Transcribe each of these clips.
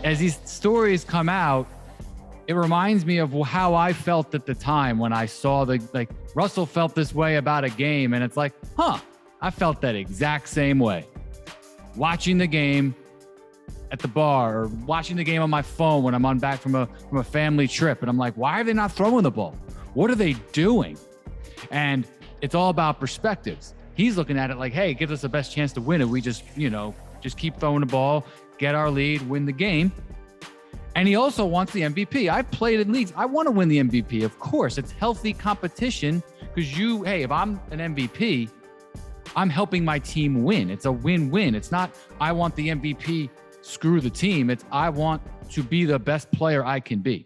as these stories come out, it reminds me of how I felt at the time when I saw Russell felt this way about a game. And it's like, I felt that exact same way. Watching the game at the bar or watching the game on my phone when I'm on back from a family trip. And I'm like, why are they not throwing the ball? What are they doing? And it's all about perspectives. He's looking at it like, hey, it gives us the best chance to win it. We just keep throwing the ball, get our lead, win the game. And he also wants the MVP. I've played in leagues. I want to win the MVP. Of course, it's healthy competition because if I'm an MVP, I'm helping my team win. It's a win-win. It's not, I want the MVP, screw the team. It's, I want to be the best player I can be.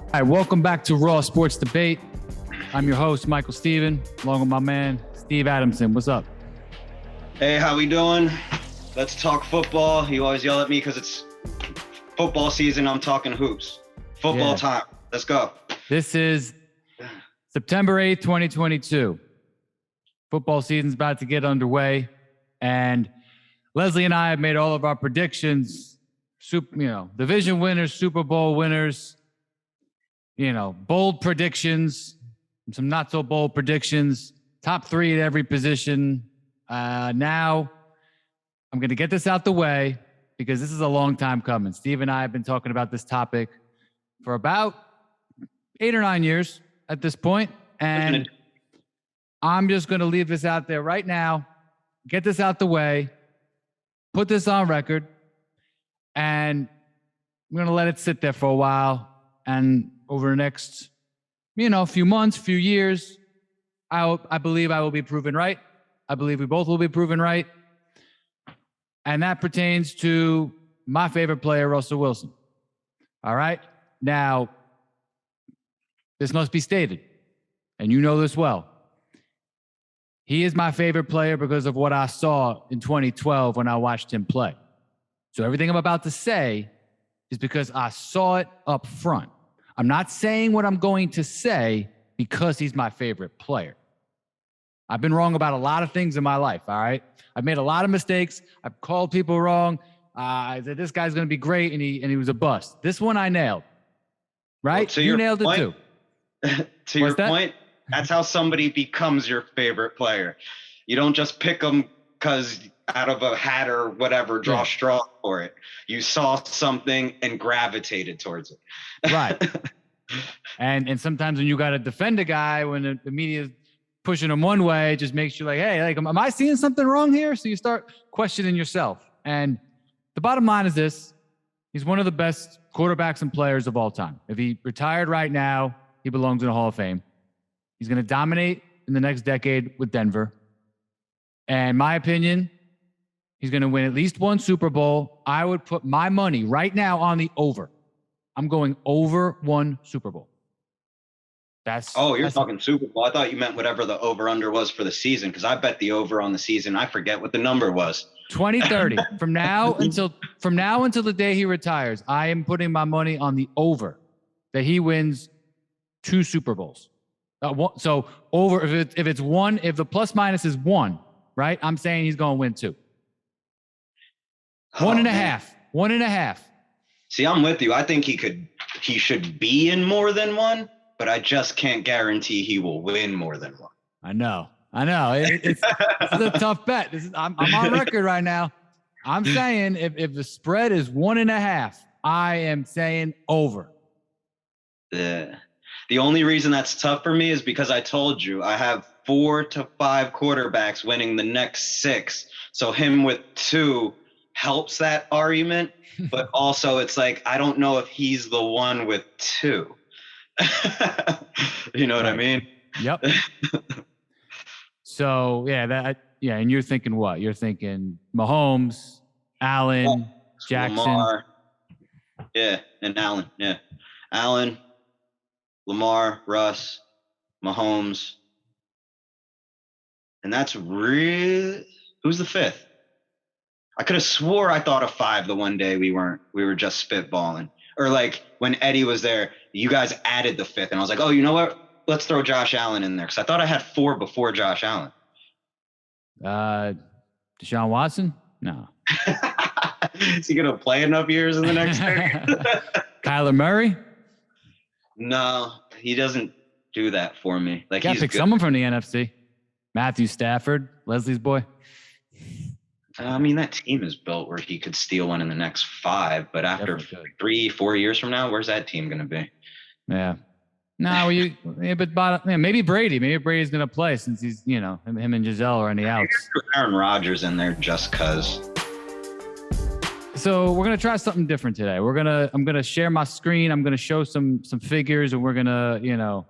All right, welcome back to Raw Sports Debate. I'm your host, Michael Steven, along with my man, Steve Adamson. What's up? Hey, how we doing? Let's talk football. You always yell at me because it's football season. I'm talking hoops. Football time. Let's go. This is September 8th, 2022. Football season's about to get underway. And Leslie and I have made all of our predictions. Division winners, Super Bowl winners. Bold predictions, some not so bold predictions, top three at every position. Now I'm going to get this out the way because this is a long time coming. Steve and I have been talking about this topic for about 8 or 9 years at this point. And I'm just going to leave this out there right now, get this out the way, put this on record, and I'm going to let it sit there for a while. And over the next, few months, few years, I believe I will be proven right. I believe we both will be proven right. And that pertains to my favorite player, Russell Wilson. All right? Now, this must be stated, and you know this well. He is my favorite player because of what I saw in 2012 when I watched him play. So everything I'm about to say is because I saw it up front. I'm not saying what I'm going to say because he's my favorite player. I've been wrong about a lot of things in my life, all right? I've made a lot of mistakes. I've called people wrong. I said, this guy's going to be great, and he was a bust. This one I nailed, right? Well, you nailed it too. To your point, that's how somebody becomes your favorite player. You don't just pick them because out of a hat or whatever, draw straw for it. You saw something and gravitated towards it. Right. And sometimes when you got to defend a guy, when the media is pushing him one way, it just makes you like, hey, am I seeing something wrong here? So you start questioning yourself. And the bottom line is this. He's one of the best quarterbacks and players of all time. If he retired right now, he belongs in the Hall of Fame. He's going to dominate in the next decade with Denver. And my opinion, he's going to win at least one Super Bowl. I would put my money right now on the over. I'm going over one Super Bowl. You're talking Super Bowl. I thought you meant whatever the over-under was for the season, because I bet the over on the season. I forget what the number was. 2030. From now until the day he retires, I am putting my money on the over that he wins 2 Super Bowls. So over, if it's one, if the plus minus is 1, right? I'm saying he's going to win 2. 1.5. 1.5. See, I'm with you. I think he should be in more than 1, but I just can't guarantee he will win more than 1. I know. It's a tough bet. I'm on record right now. I'm saying if the spread is 1.5, I am saying over. The only reason that's tough for me is because I told you I have 4 to 5 quarterbacks winning the next 6. So him with 2 helps that argument, but also it's like, I don't know if he's the one with 2. You know what I mean? Yep. So and you're thinking what? You're thinking Mahomes, Allen, Jackson. Lamar. Yeah, and Allen. Yeah. Allen, Lamar, Russ, Mahomes. And that's who's the 5th? I could have swore I thought of 5 the one day we were just spitballing. Or like when Eddie was there, you guys added the 5th, and I was like, oh, you know what? Let's throw Josh Allen in there because I thought I had 4 before Josh Allen. Deshaun Watson? No. Is he gonna play enough years in the next Kyler Murray? No, he doesn't do that for me. Like, Gotta pick someone from the NFC. Matthew Stafford, Leslie's boy. I mean, that team is built where he could steal one in the next 5, but after 3-4 years from now, where's that team going to be? Yeah. No, maybe Brady. Maybe Brady's going to play since he's, him and Giselle are on the outs. Aaron Rodgers in there just because. So we're going to try something different today. I'm going to share my screen. I'm going to show some figures, and we're going to,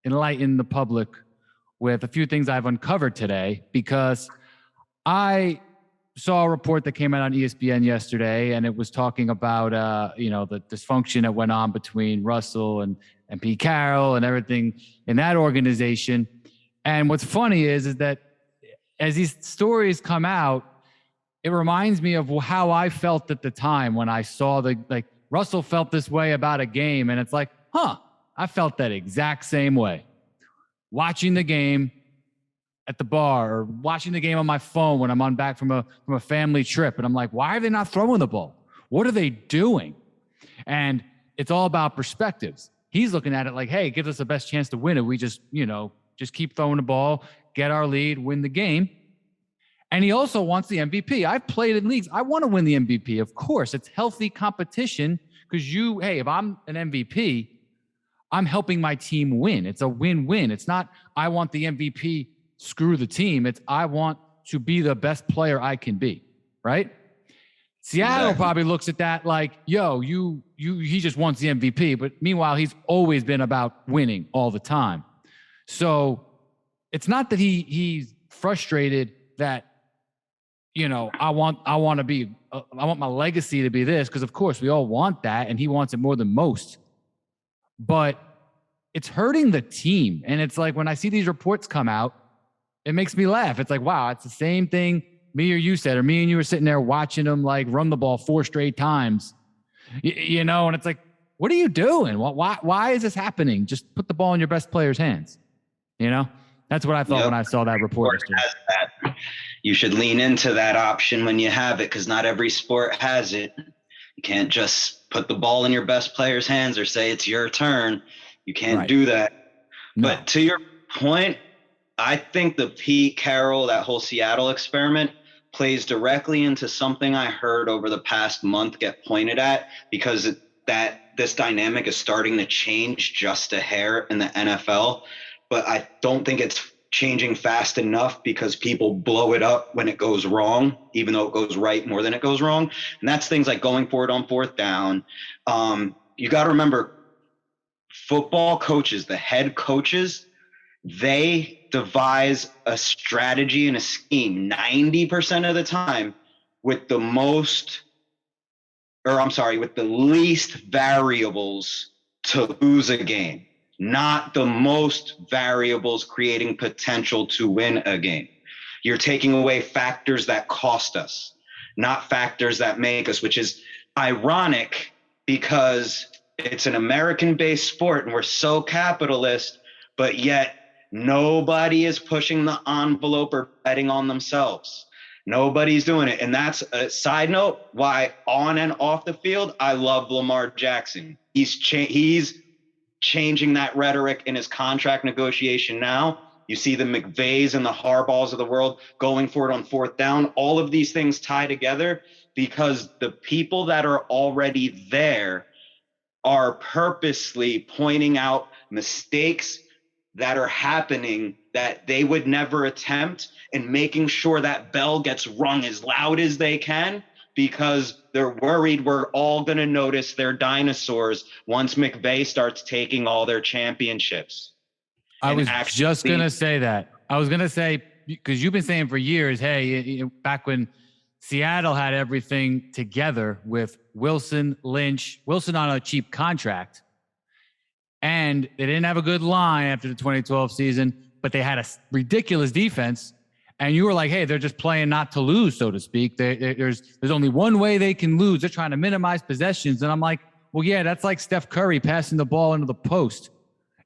enlighten the public with a few things I've uncovered today, because I saw a report that came out on ESPN yesterday, and it was talking about, the dysfunction that went on between Russell and Pete Carroll and everything in that organization. And what's funny is that as these stories come out, it reminds me of how I felt at the time when I saw Russell felt this way about a game. And it's like, I felt that exact same way. Watching the game at the bar, or watching the game on my phone when I'm back from a family trip. And I'm like, why are they not throwing the ball? What are they doing? And it's all about perspectives. He's looking at it like, hey, it gives us the best chance to win it. We just keep throwing the ball, get our lead, win the game. And he also wants the MVP. I've played in leagues. I want to win the MVP. Of course, it's healthy competition because if I'm an MVP, I'm helping my team win. It's a win-win. It's not, I want the MVP, screw the team. It's, I want to be the best player I can be, right? Seattle probably looks at that like, he just wants the MVP. But meanwhile, he's always been about winning all the time. So it's not that he's frustrated that, I want my legacy to be this, because of course we all want that, and he wants it more than most. But it's hurting the team. And it's like, when I see these reports come out, it makes me laugh. It's like, wow, it's the same thing me or you said, or me and you were sitting there watching them run the ball 4 straight times, and it's like, what are you doing? Why is this happening? Just put the ball in your best player's hands. That's what I thought when I saw that report yesterday. You should lean into that option when you have it, because not every sport has it. You can't just put the ball in your best player's hands or say it's your turn. You can't do that. No. But to your point, I think the Pete Carroll, that whole Seattle experiment, plays directly into something I heard over the past month get pointed at, because this dynamic is starting to change just a hair in the NFL. But I don't think it's changing fast enough, because people blow it up when it goes wrong, even though it goes right more than it goes wrong. And that's things like going for it on 4th down. You got to remember, football coaches, the head coaches, they devise a strategy and a scheme 90% of the time with the least variables to lose a game, not the most variables creating potential to win a game. You're taking away factors that cost us, not factors that make us, which is ironic because it's an American-based sport and we're so capitalist, but yet nobody is pushing the envelope or betting on themselves. Nobody's doing it. And that's a side note why on and off the field, I love Lamar Jackson. He's changing that rhetoric in his contract negotiation now. You see the McVays and the Harbaughs of the world going for it on 4th down. All of these things tie together because the people that are already there are purposely pointing out mistakes that are happening that they would never attempt, and making sure that bell gets rung as loud as they can, because they're worried we're all going to notice their dinosaurs once McVay starts taking all their championships. I was just going to say that. I was going to say, because you've been saying for years, hey, back when Seattle had everything together with Wilson on a cheap contract, and they didn't have a good line after the 2012 season, but they had a ridiculous defense. And you were like, hey, they're just playing not to lose, so to speak. There's only one way they can lose. They're trying to minimize possessions. And I'm like, well, yeah, that's like Steph Curry passing the ball into the post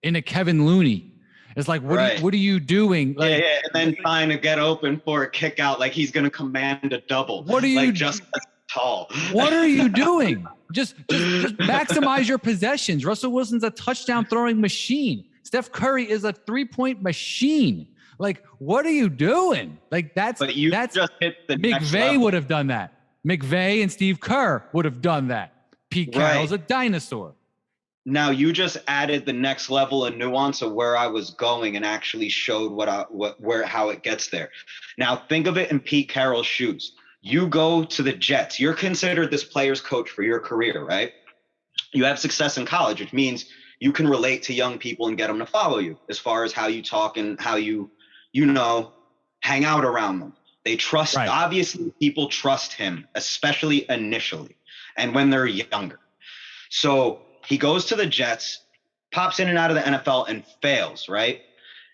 into Kevin Looney. It's like, what are you doing? Like, yeah. And then trying to get open for a kick out like he's going to command a double. What are you like just tall? What are you doing? Just maximize your possessions. Russell Wilson's a touchdown throwing machine. Steph Curry is a 3-point machine. Like, what are you doing? Like, that's just hit the McVay would have done that. McVay and Steve Kerr would have done that. Pete Carroll's a dinosaur. Now you just added the next level of nuance of where I was going and actually showed how it gets there. Now think of it in Pete Carroll's shoes. You go to the Jets. You're considered this player's coach for your career, right? You have success in college, which means you can relate to young people and get them to follow you as far as how you talk and how you hang out around them. They trust, obviously people trust him, especially initially and when they're younger. So he goes to the Jets, pops in and out of the NFL and fails, right?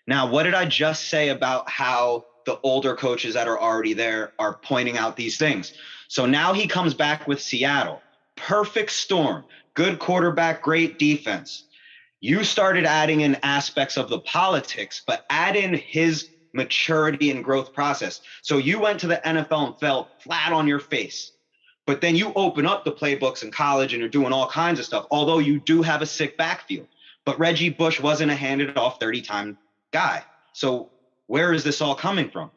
Now, what did I just say about how the older coaches that are already there are pointing out these things? So now he comes back with Seattle. Perfect storm, good quarterback, great defense. You started adding in aspects of the politics, but add in his maturity and growth process. So you went to the NFL and fell flat on your face. But then you open up the playbooks in college and you're doing all kinds of stuff, although you do have a sick backfield. But Reggie Bush wasn't a handed off 30-time guy. So where is this all coming from?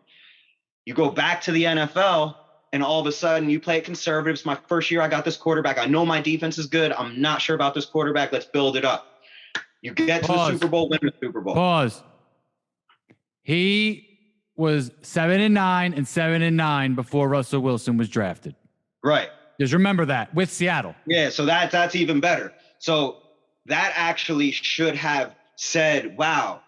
You go back to the NFL and all of a sudden you play it conservative. It's my first year I got this quarterback. I know my defense is good. I'm not sure about this quarterback. Let's build it up. You get to the Super Bowl, win the Super Bowl. Pause. He was 7-9 and 7-9 before Russell Wilson was drafted. Right. Just remember that with Seattle. Yeah, so that's even better. So that actually should have said, wow,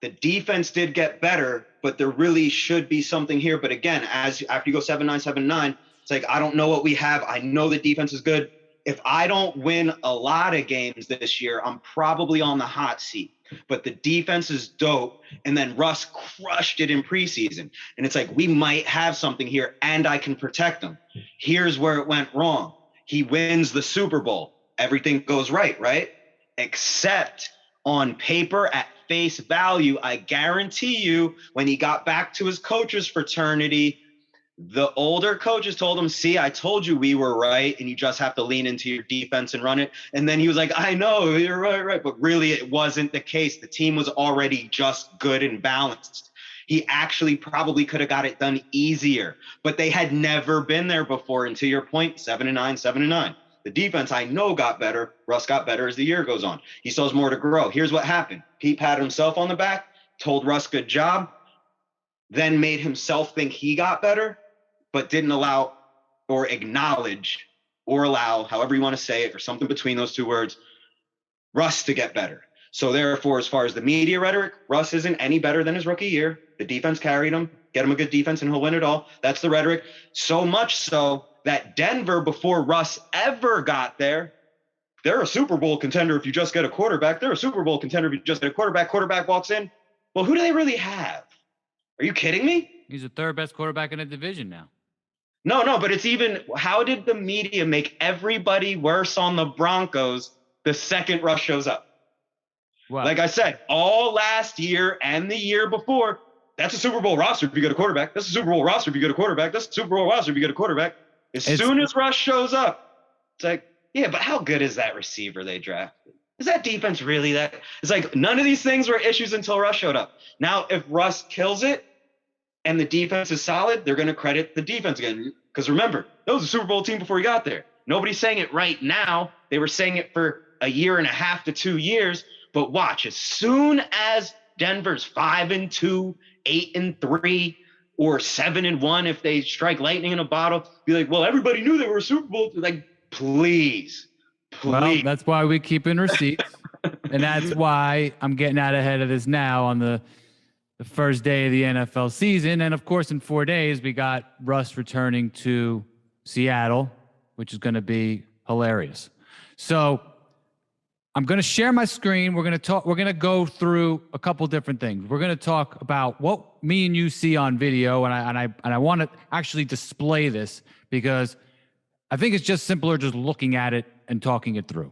the defense did get better, but there really should be something here. But again, after you go 7-9, 7-9, it's like, I don't know what we have. I know the defense is good. If I don't win a lot of games this year, I'm probably on the hot seat. But the defense is dope. And then Russ crushed it in preseason. And it's like, we might have something here and I can protect them. Here's where it went wrong. He wins the Super Bowl. Everything goes right? Except on paper, at face value, I guarantee you, when he got back to his coaches fraternity, the older coaches told him, see, I told you we were right, and you just have to lean into your defense and run it. And then he was like, I know, you're right. But really, it wasn't the case. The team was already just good and balanced. He actually probably could have got it done easier, but they had never been there before. And to your point, 7-9, 7-9. The defense, I know, got better. Russ got better as the year goes on. He still has more to grow. Here's what happened. Pete patted himself on the back, told Russ, good job, then made himself think he got better, but didn't allow or acknowledge or allow, however you want to say it, or something between those two words, Russ to get better. So therefore, as far as the media rhetoric, Russ isn't any better than his rookie year. The defense carried him. Get him a good defense and he'll win it all. That's the rhetoric. So much so that Denver, before Russ ever got there, they're a Super Bowl contender if you just get a quarterback. They're a Super Bowl contender if you just get a quarterback. Quarterback walks in. Well, who do they really have? Are you kidding me? He's the third best quarterback in the division now. No, but it's even, how did the media make everybody worse on the Broncos the second Russ shows up? Wow. Like I said, all last year and the year before, that's a Super Bowl roster if you get a quarterback. That's a Super Bowl roster if you get a quarterback. That's a Super Bowl roster if you get a quarterback. As soon as Russ shows up, it's like, yeah, but how good is that receiver they drafted? Is that defense really that? It's like none of these things were issues until Russ showed up. Now, if Russ kills it and the defense is solid, they're going to credit the defense again. Because remember, that was a Super Bowl team before he got there. Nobody's saying it right now. They were saying it for a year and a half to 2 years. But watch, as soon as Denver's 5-2, 8-3, or 7-1, if they strike lightning in a bottle, be like, well, everybody knew they were a Super Bowl. Like, please. Well, that's why we keep in receipts. And that's why I'm getting out ahead of this now on the first day of the NFL season. And of course, in 4 days, we got Russ returning to Seattle, which is going to be hilarious. So I'm going to share my screen. We're going to go through a couple different things. We're going to talk about what me and you see on video. And I want to actually display this because I think it's just simpler just looking at it and talking it through.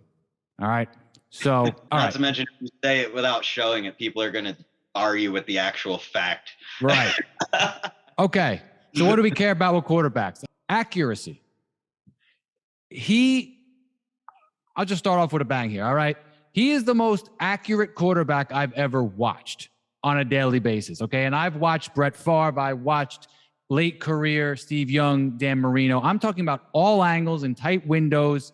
All right. So, not to mention, if you say it without showing it, people are going to argue with the actual fact. Right. Okay. So what do we care about with quarterbacks? Accuracy. I'll just start off with a bang here. All right. He is the most accurate quarterback I've ever watched on a daily basis. Okay. And I've watched Brett Favre. I watched late career Steve Young, Dan Marino. I'm talking about all angles and tight windows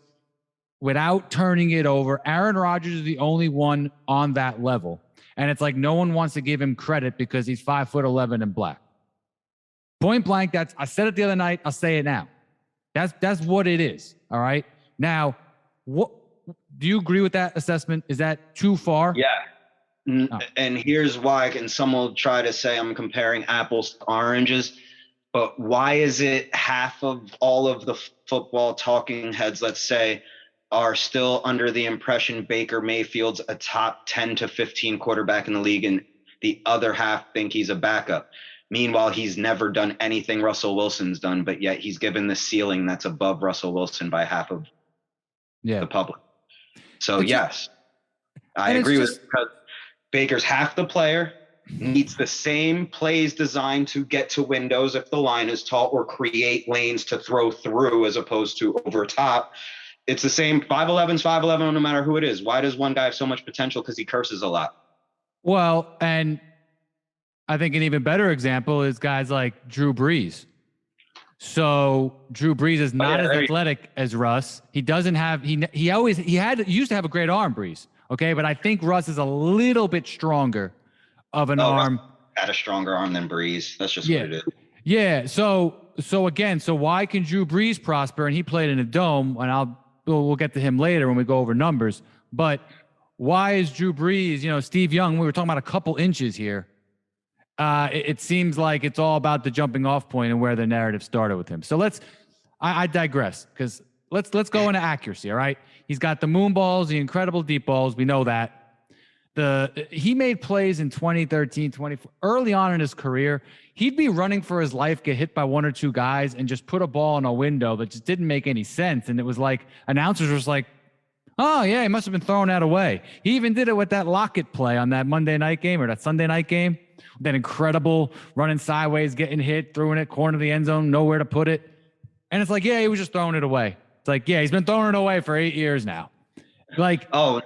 without turning it over. Aaron Rodgers is the only one on that level. And it's like no one wants to give him credit because he's 5'11" and black. Point blank, I said it the other night, I'll say it now. That's what it is. All right. Now, what do you agree with that assessment? Is that too far? Yeah. And here's why, and some will try to say I'm comparing apples to oranges, but why is it half of all of the football talking heads, let's say, are still under the impression Baker Mayfield's a top 10 to 15 quarterback in the league, and the other half think he's a backup? Meanwhile, he's never done anything Russell Wilson's done, but yet he's given the ceiling that's above Russell Wilson by half of the public. So yes, I agree with it, because Baker's half the player, needs the same plays designed to get to windows if the line is tall, or create lanes to throw through as opposed to over top. It's the same. 5'11's 5'11 no matter who it is. Why does one guy have so much potential? Because he curses a lot. Well, and I think an even better example is guys like Drew Brees. So Drew Brees is not as athletic as Russ. He doesn't have, he used to have a great arm, Brees. Okay. But I think Russ is a little bit stronger of an arm. Russ had a stronger arm than Brees. That's just what it is. Yeah. So why can Drew Brees prosper? And he played in a dome, and we'll get to him later when we go over numbers. But why is Drew Brees, Steve Young, we were talking about a couple inches here. It seems like it's all about the jumping off point and where the narrative started with him. So I digress, because let's go into accuracy. All right. He's got the moon balls, the incredible deep balls. We know that. He made plays in 2013, 24, early on in his career. He'd be running for his life, get hit by one or two guys, and just put a ball in a window that just didn't make any sense. And it was like, announcers was like, oh yeah, he must have been throwing that away. He even did it with that Lockett play on that Monday night game or that Sunday night game. That incredible running sideways, getting hit, throwing it corner of the end zone, nowhere to put it. And it's like, yeah, he was just throwing it away. It's like, yeah, he's been throwing it away for 8 years now. Like, oh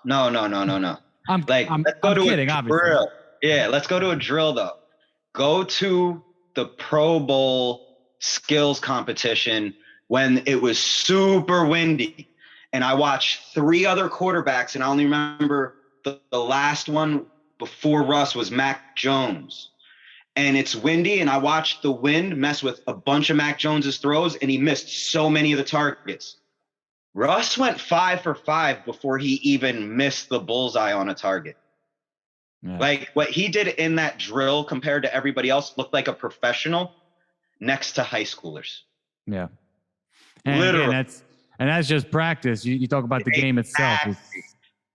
no. I'm kidding, obviously. Yeah, let's go to a drill though. Go to the Pro Bowl skills competition when it was super windy, and I watched 3 other quarterbacks, and I only remember the last one before Russ was Mac Jones. And it's windy, and I watched the wind mess with a bunch of Mac Jones's throws, and he missed so many of the targets. Russ went 5 for 5 before he even missed the bullseye on a target. Yeah. Like what he did in that drill compared to everybody else looked like a professional next to high schoolers. Yeah. And literally. Again, that's just practice. You talk about the game itself.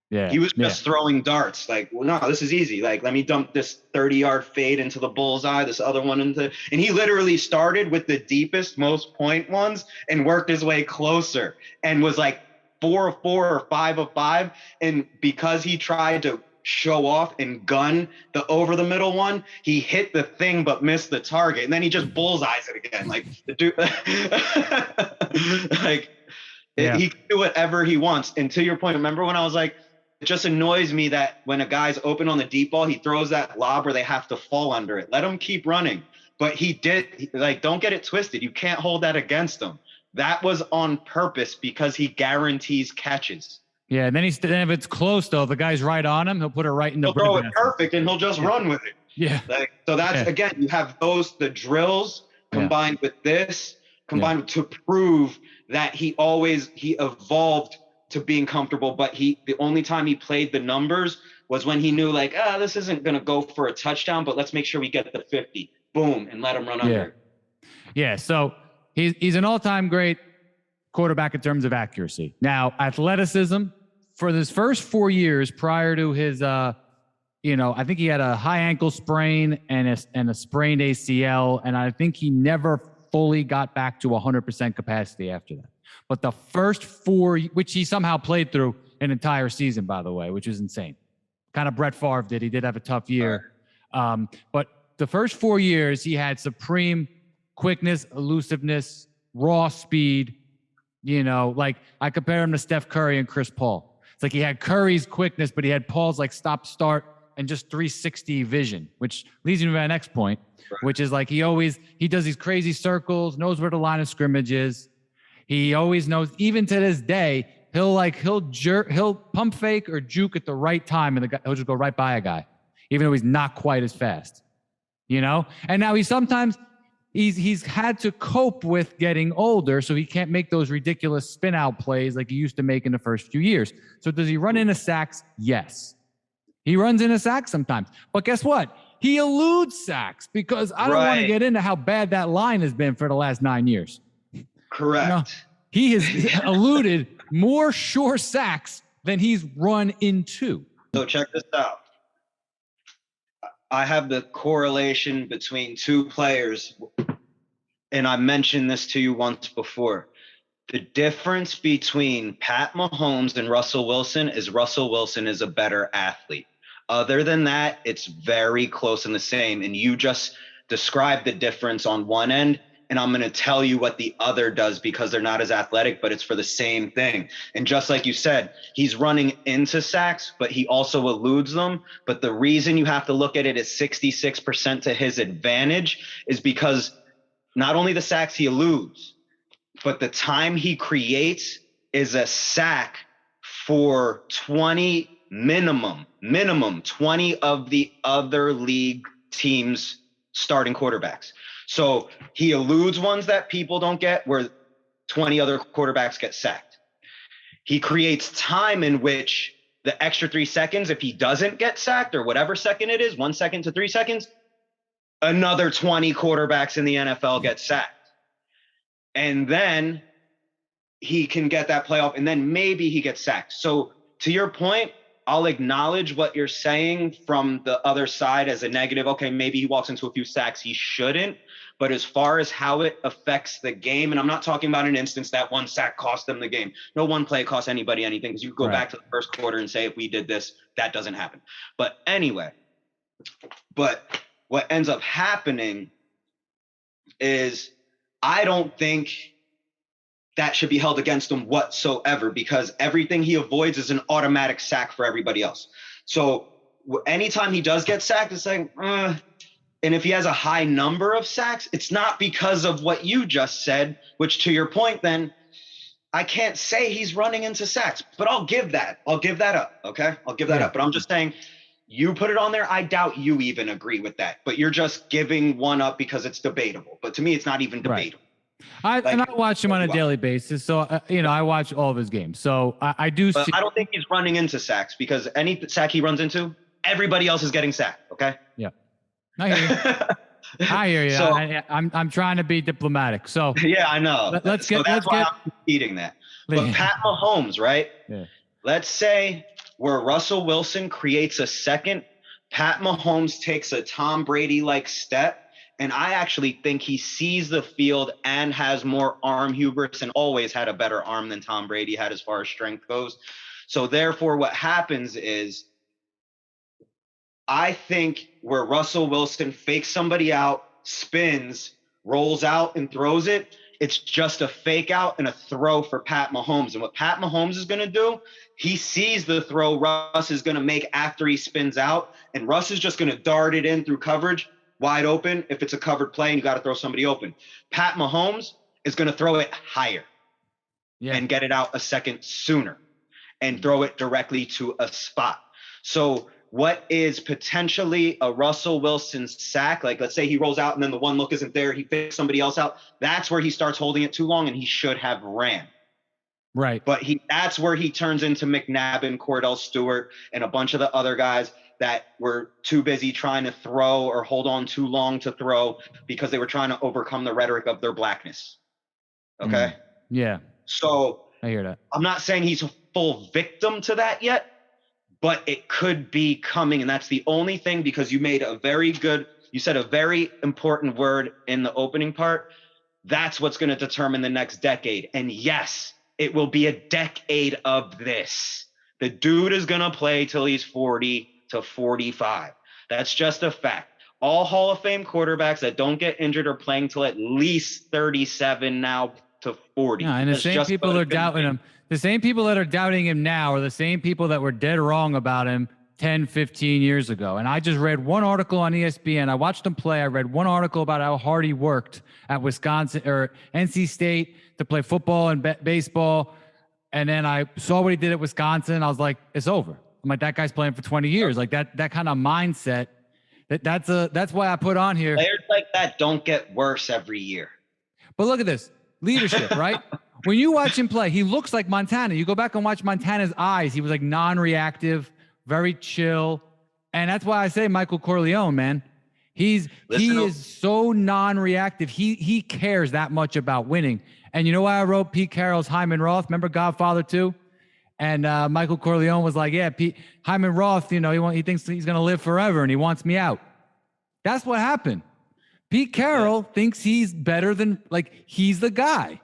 Yeah. He was just throwing darts. Like, well, no, this is easy. Like, let me dump this 30-yard fade into the bullseye, this other one and he literally started with the deepest, most point ones and worked his way closer and was like 4 of 4 or 5 of 5. And because he tried to show off and gun the over the middle one, he hit the thing but missed the target, and then he just bullseyes it again. Like the dude, he can do whatever he wants. And to your point, remember when I was like, it just annoys me that when a guy's open on the deep ball, he throws that lob where they have to fall under it. Let him keep running. But he did, don't get it twisted. You can't hold that against him. That was on purpose because he guarantees catches. Yeah, and then if it's close though, if the guy's right on him, he'll put it right in the. He'll throw it perfect, and he'll just run with it. Yeah. So that's again, you have the drills combined with this, to prove that he evolved to being comfortable. But the only time he played the numbers was when he knew this isn't going to go for a touchdown, but let's make sure we get the 50, boom, and let him run under. Yeah. So he's an all-time great quarterback in terms of accuracy. Now, athleticism, for his first 4 years prior to his, I think he had a high ankle sprain and a sprained ACL, and I think he never fully got back to 100% capacity after that. But the first 4, which he somehow played through an entire season, by the way, which is insane. Kind of Brett Favre did. He did have a tough year. But the first 4 years, he had supreme quickness, elusiveness, raw speed. Like I compare him to Steph Curry and Chris Paul. It's like he had Curry's quickness, but he had Paul's like stop, start, and just 360 vision, which leads me to my next point, which is like he does these crazy circles, knows where the line of scrimmage is. He always knows, even to this day, he'll pump fake or juke at the right time, and he'll just go right by a guy, even though he's not quite as fast, And now he's had to cope with getting older, so he can't make those ridiculous spin out plays like he used to make in the first few years. So does he run into sacks? Yes. He runs into sacks sometimes. But guess what? He eludes sacks because I don't want to get into how bad that line has been for the last 9 years. Correct. He has eluded more sure sacks than he's run into. So check this out. I have the correlation between 2 players, and I mentioned this to you once before. The difference between Pat Mahomes and Russell Wilson is Russell Wilson is a better athlete. Other than that, it's very close and the same. And you just described the difference on one end, and I'm going to tell you what the other does because they're not as athletic, but it's for the same thing. And just like you said, he's running into sacks, but he also eludes them. But the reason you have to look at it as 66% to his advantage is because not only the sacks he eludes, but the time he creates is a sack for 20 minimum 20 of the other league teams' starting quarterbacks. So he eludes ones that people don't get where 20 other quarterbacks get sacked. He creates time in which the extra 3 seconds, if he doesn't get sacked or whatever second it is, 1 second to 3 seconds, another 20 quarterbacks in the NFL get sacked. And then he can get that playoff, and then maybe he gets sacked. So to your point, I'll acknowledge what you're saying from the other side as a negative. Okay, maybe he walks into a few sacks he shouldn't. But as far as how it affects the game, and I'm not talking about an instance that 1 sack cost them the game. No one play costs anybody anything, because you go back to the first quarter and say, if we did this, that doesn't happen. But anyway, what ends up happening is I don't think that should be held against him whatsoever, because everything he avoids is an automatic sack for everybody else. So anytime he does get sacked, it's like, and if he has a high number of sacks, it's not because of what you just said, which to your point, then I can't say he's running into sacks, but I'll give that up. Okay. I'll give that up. But I'm just saying, you put it on there. I doubt you even agree with that, but you're just giving one up because it's debatable. But to me, it's not even debatable. Right. I watch him on a daily basis. So, I watch all of his games. So I do see. I don't think he's running into sacks, because any sack he runs into, everybody else is getting sacked. Okay. Yeah. I hear you. I hear you. So, I'm trying to be diplomatic. So yeah, I know. That's why I'm eating that. But Pat Mahomes, right? Yeah. Let's say where Russell Wilson creates a second, Pat Mahomes takes a Tom Brady-like step. And I actually think he sees the field and has more arm hubris, and always had a better arm than Tom Brady had as far as strength goes. So therefore, what happens is, I think where Russell Wilson fakes somebody out, spins, rolls out, and throws it, it's just a fake out and a throw for Pat Mahomes. And what Pat Mahomes is going to do, he sees the throw Russ is going to make after he spins out, and Russ is just going to dart it in through coverage, wide open. If it's a covered play and you got to throw somebody open, Pat Mahomes is going to throw it higher and get it out a second sooner and throw it directly to a spot. So what is potentially a Russell Wilson sack, like let's say he rolls out and then the one look isn't there, he fakes somebody else out, that's where he starts holding it too long and he should have ran. Right. But that's where he turns into McNabb, Cordell Stewart, and a bunch of the other guys that were too busy trying to throw or hold on too long to throw because they were trying to overcome the rhetoric of their blackness. Okay? Yeah. So I hear that. I'm not saying he's a full victim to that yet, but it could be coming. And that's the only thing, because you said a very important word in the opening part. That's what's going to determine the next decade. And yes, it will be a decade of this. The dude is going to play till he's 40 to 45. That's just a fact. All Hall of Fame quarterbacks that don't get injured are playing till at least 37 now to 40. Yeah, and the same people are doubting him. The same people that are doubting him now are the same people that were dead wrong about him 10, 15 years ago. And I just read one article on ESPN. I watched him play. I read one article about how hard he worked at Wisconsin or NC State to play football and baseball. And then I saw what he did at Wisconsin. I was like, it's over. I'm like, that guy's playing for 20 years. Like that kind of mindset. That's why I put on here. Players like that don't get worse every year. But look at this. Leadership, right? When you watch him play, he looks like Montana. You go back and watch Montana's eyes. He was like non-reactive, very chill. And that's why I say Michael Corleone, man. He is so non-reactive. He cares that much about winning. And you know why I wrote Pete Carroll's Hyman Roth? Remember Godfather 2? And Michael Corleone was like, yeah, Hyman Roth, he thinks he's going to live forever and he wants me out. That's what happened. Pete Carroll thinks he's better than, he's the guy.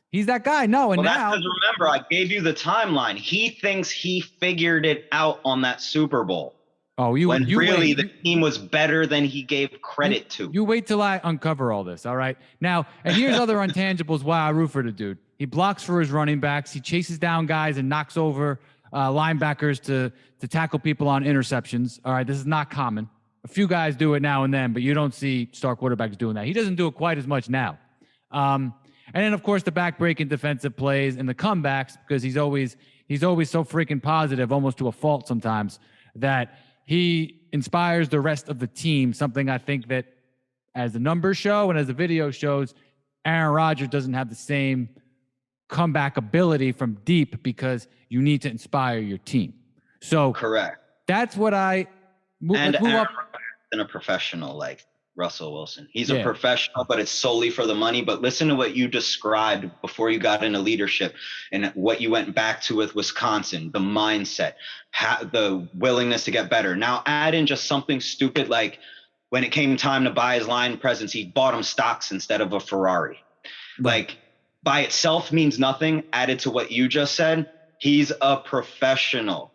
He's that guy. No, and now. That's because remember, I gave you the timeline. He thinks he figured it out on that Super Bowl. Oh, the team was better than he gave credit to. You wait till I uncover all this, all right? Now, and here's other intangibles why I root for the dude. He blocks for his running backs. He chases down guys and knocks over linebackers to tackle people on interceptions. All right, this is not common. A few guys do it now and then, but you don't see star quarterbacks doing that. He doesn't do it quite as much now. And then, of course, the back-breaking defensive plays and the comebacks, because he's always so freaking positive, almost to a fault sometimes, that he inspires the rest of the team, something I think that as the numbers show and as the video shows, Aaron Rodgers doesn't have the same comeback ability from deep, because you need to inspire your team. So correct. That's what I move up. And a professional like Russell Wilson. He's a professional, but it's solely for the money. But listen to what you described before you got into leadership and what you went back to with Wisconsin, the mindset, the willingness to get better. Now add in just something stupid like when it came time to buy his line presence, he bought him stocks instead of a Ferrari. Like by itself means nothing. Added to what you just said, he's a professional.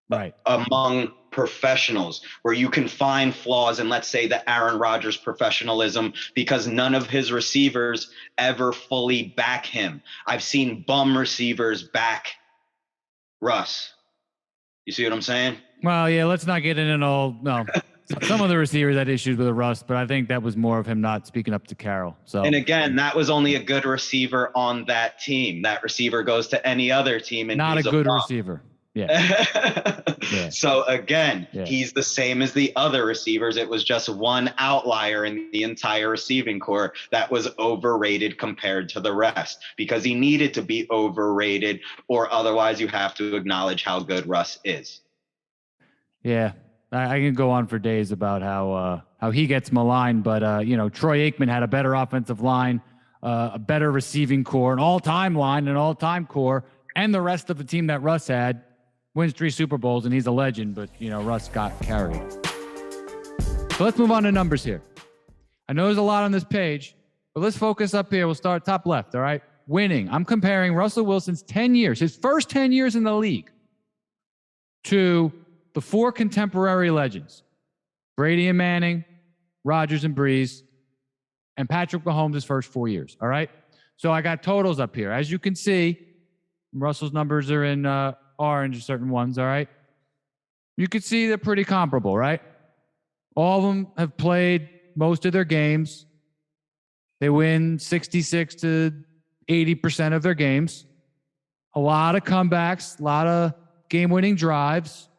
Right. Among professionals, where you can find flaws in, let's say, the Aaron Rodgers professionalism, because none of his receivers ever fully back him. I've seen bum receivers back Russ. You see what I'm saying? Well, yeah, let's not get into all. No, some of the receivers had issues with Russ, but I think that was more of him not speaking up to Carroll. So, and again, that was only a good receiver on that team. That receiver goes to any other team, and not a good receiver. Yeah. So again, he's the same as the other receivers. It was just one outlier in the entire receiving core that was overrated compared to the rest, because he needed to be overrated, or otherwise you have to acknowledge how good Russ is. Yeah. I can go on for days about how he gets maligned, but Troy Aikman had a better offensive line, a better receiving core, an all-time line, an all-time core, and the rest of the team that Russ had wins 3 Super Bowls, and he's a legend, but, Russ got carried. So let's move on to numbers here. I know there's a lot on this page, but let's focus up here. We'll start top left, all right? Winning. I'm comparing Russell Wilson's 10 years, his first 10 years in the league, to the 4 contemporary legends, Brady and Manning, Rodgers and Brees, and Patrick Mahomes' first 4 years, all right? So I got totals up here. As you can see, Russell's numbers are in orange, certain ones, all right? You can see they're pretty comparable, right? All of them have played most of their games. They win 66 to 80% of their games. A lot of comebacks, a lot of game-winning drives.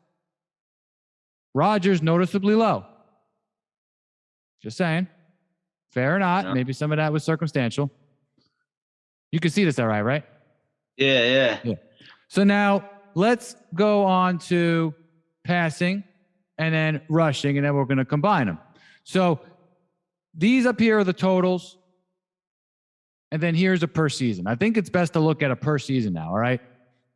Rodgers noticeably low. Just saying. Fair or not. Yeah. Maybe some of that was circumstantial. You can see this all right? Yeah. So now let's go on to passing and then rushing, and then we're going to combine them. So these up here are the totals. and then here's a per season. I think it's best to look at a per season now, all right?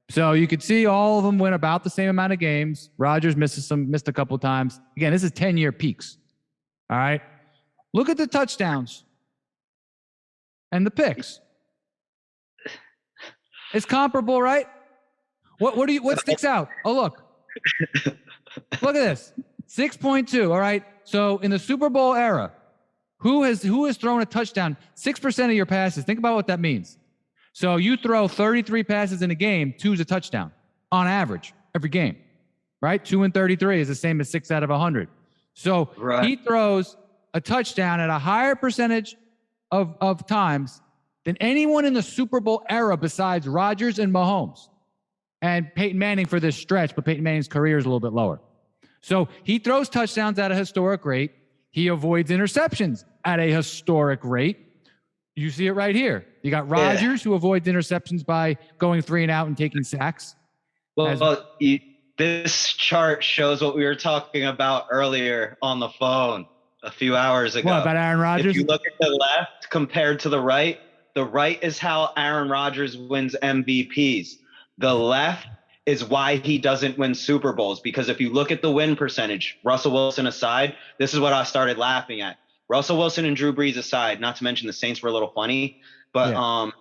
So you could see all of them win about the same amount of games. Rodgers missed a couple times. Again, this is 10-year peaks, all right? Look at the touchdowns and the picks. It's comparable, right? What sticks out? Oh, look. Look at this. 6.2, all right? So in the Super Bowl era, who has thrown a touchdown? 6% of your passes. Think about what that means. So you throw 33 passes in a game, 2 is a touchdown on average every game, right? 2 and 33 is the same as 6 out of 100. So he throws a touchdown at a higher percentage of times than anyone in the Super Bowl era besides Rodgers and Mahomes and Peyton Manning for this stretch, but Peyton Manning's career is a little bit lower. So he throws touchdowns at a historic rate. He avoids interceptions at a historic rate. You see it right here. You got Rodgers, who avoids interceptions by going 3 and out and taking sacks. This chart shows what we were talking about earlier on the phone a few hours ago. What, about Aaron Rodgers? If you look at the left compared to the right is how Aaron Rodgers wins MVPs. The left is why he doesn't win Super Bowls. Because if you look at the win percentage, Russell Wilson aside, this is what I started laughing at. Russell Wilson and Drew Brees aside, not to mention the Saints were a little funny, but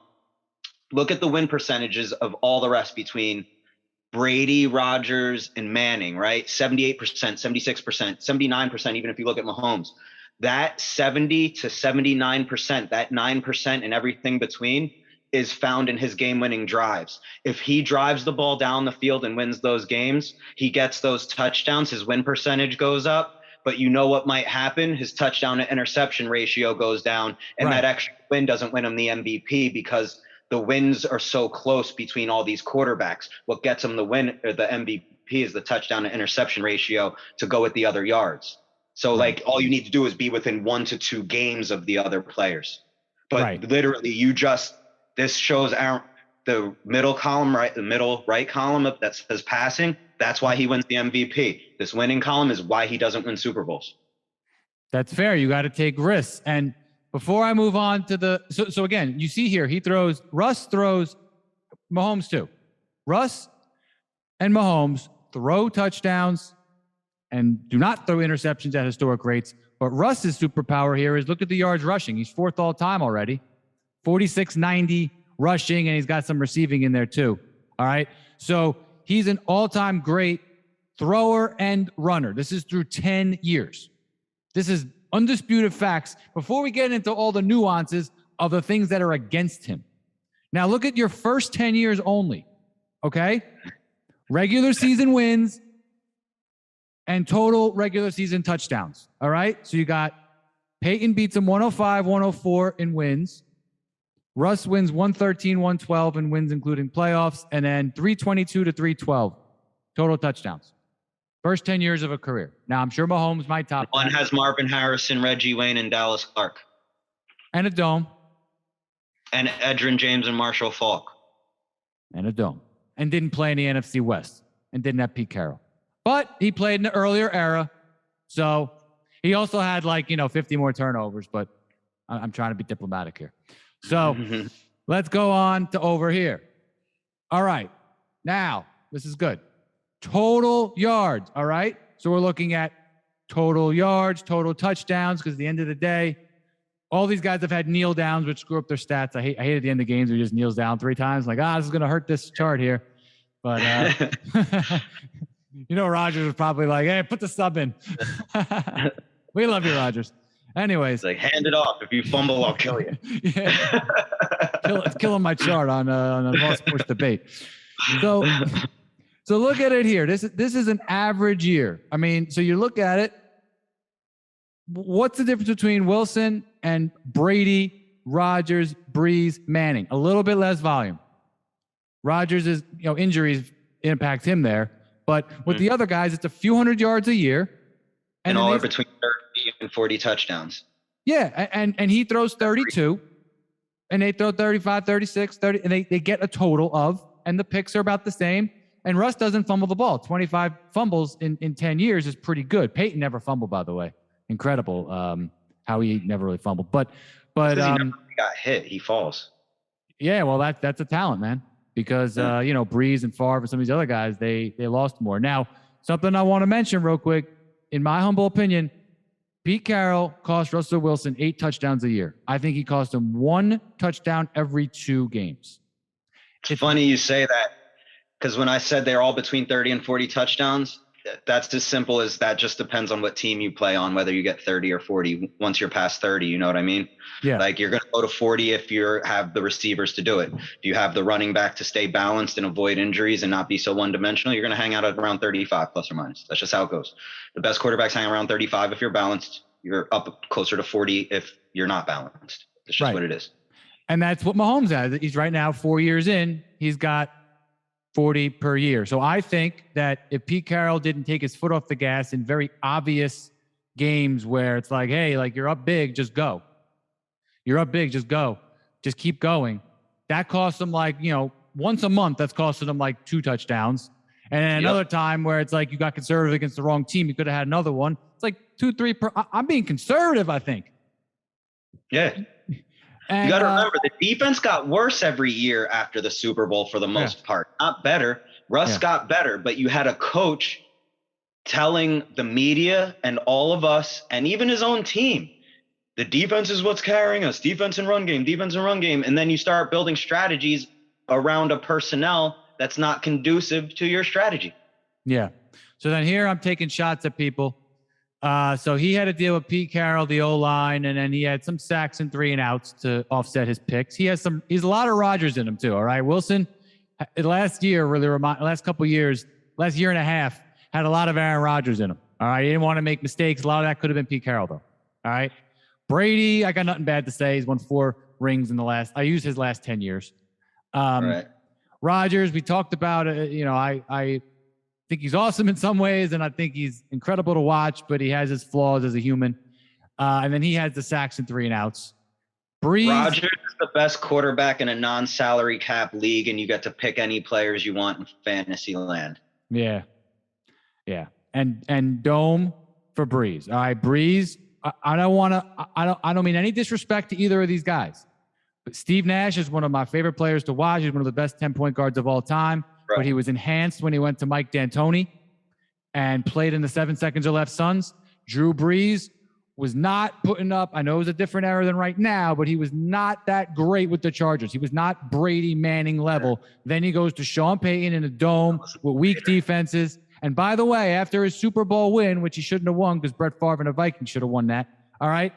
look at the win percentages of all the rest between Brady, Rodgers, and Manning, right? 78%, 76%, 79%, even if you look at Mahomes. That 70 to 79%, that 9% and everything between is found in his game-winning drives. If he drives the ball down the field and wins those games, he gets those touchdowns, his win percentage goes up. But you know what might happen? His touchdown to interception ratio goes down, and that extra win doesn't win him the MVP because the wins are so close between all these quarterbacks. What gets him the win or the MVP is the touchdown to interception ratio to go with the other yards. So like all you need to do is be within 1 to 2 games of the other players. But literally this shows the middle column, right? The middle right column that says passing. That's why he wins the MVP. This winning column is why he doesn't win Super Bowls. That's fair. You got to take risks. And before I move on to so again, you see here, Russ throws Mahomes too. Russ and Mahomes throw touchdowns and do not throw interceptions at historic rates. But Russ's superpower here is look at the yards rushing. He's 4th all time already. 4690 rushing, and he's got some receiving in there too. All right. So he's an all-time great thrower and runner. This is through 10 years. This is undisputed facts before we get into all the nuances of the things that are against him. Now look at your first 10 years only, okay? Regular season wins and total regular season touchdowns, all right? So you got Peyton beats him 105, 104 in wins. Russ wins 113, 112 in wins, including playoffs, and then 322 to 312 total touchdowns. First 10 years of a career. Now, I'm sure Mahomes might top one. that. Has Marvin Harrison, Reggie Wayne, and Dallas Clark. And a dome. And Edgerrin James and Marshall Faulk. And a dome. And didn't play in the NFC West. And didn't have Pete Carroll. But he played in the earlier era. So he also had 50 more turnovers. But I'm trying to be diplomatic here. So let's go on to over here. All right. Now, this is good. Total yards. All right. So we're looking at total yards, total touchdowns, because at the end of the day, all these guys have had kneel downs, which screw up their stats. I hate at the end of games where he just kneels down 3 times. Like, this is going to hurt this chart here. But, Rodgers was probably like, hey, put the sub in. We love you, Rodgers. Anyways. It's like, hand it off. If you fumble, I'll kill you. Killing my chart on a Raw Sports Debate. So look at it here. This is an average year. I mean, so you look at it. What's the difference between Wilson and Brady, Rodgers, Brees, Manning? A little bit less volume. Rodgers is, injuries impact him there. But with the other guys, it's a few hundred yards a year. And all are between 30 and 40 touchdowns. Yeah, and he throws 32, and they throw 35, 36, 30, and they get a total of, and the picks are about the same. And Russ doesn't fumble the ball. 25 fumbles in 10 years is pretty good. Peyton never fumbled, by the way. Incredible how he never really fumbled. But he never got hit. He falls. Yeah, well, that's a talent, man. Because Brees and Favre and some of these other guys, they lost more. Now, something I want to mention real quick, in my humble opinion, Pete Carroll cost Russell Wilson 8 touchdowns a year. I think he cost him 1 touchdown every 2 games. It's funny you say that, because when I said they're all between 30 and 40 touchdowns, that's as simple as that. Just depends on what team you play on, whether you get 30 or 40. Once you're past 30, you know what I mean? Yeah. Like, you're going to go to 40 if you have the receivers to do it. If you have the running back to stay balanced and avoid injuries and not be so one-dimensional, you're going to hang out at around 35 plus or minus. That's just how it goes. The best quarterbacks hang around 35 if you're balanced. You're up closer to 40 if you're not balanced. That's just what it is. And that's what Mahomes has. He's right now 4 years in. He's got 40 per year. So I think that if Pete Carroll didn't take his foot off the gas in very obvious games where it's like, hey, like, you're up big, just go. You're up big, just go. Just keep going. That costs him, like, once a month, that's costing him like 2 touchdowns. And then another time where it's like you got conservative against the wrong team, you could have had another one. It's like 2, 3 per. I'm being conservative, I think. Yeah. And, you got to remember, the defense got worse every year after the Super Bowl for the most part. Not better. Russ got better, but you had a coach telling the media and all of us and even his own team, the defense is what's carrying us. Defense and run game, defense and run game. And then you start building strategies around a personnel that's not conducive to your strategy. Yeah. So then here I'm taking shots at people. So he had to deal with Pete Carroll, the O-line, and then he had some sacks and 3 and outs to offset his picks. He's a lot of Rodgers in him too. All right. Wilson last year, last couple years, last year and a half, had a lot of Aaron Rodgers in him. All right. He didn't want to make mistakes. A lot of that could have been Pete Carroll though. All right. Brady, I got nothing bad to say. He's won 4 rings in I used his last 10 years. Right. Rodgers, we talked about it. I think he's awesome in some ways, and I think he's incredible to watch, but he has his flaws as a human. And then he has the sacks and 3 and outs. Brees. Rodgers is the best quarterback in a non-salary cap league, and you get to pick any players you want in fantasy land. Yeah. Yeah. And dome for Brees. All right, Brees. I don't mean any disrespect to either of these guys, but Steve Nash is one of my favorite players to watch. He's one of the best 10-point guards of all time. Right. But he was enhanced when he went to Mike D'Antoni and played in the 7 seconds or left Suns. Drew Brees was not putting up. I know it was a different era than right now, but he was not that great with the Chargers. He was not Brady Manning level. Then he goes to Sean Payton in a dome with weak defenses. And by the way, after his Super Bowl win, which he shouldn't have won because Brett Favre and the Vikings should have won that. All right.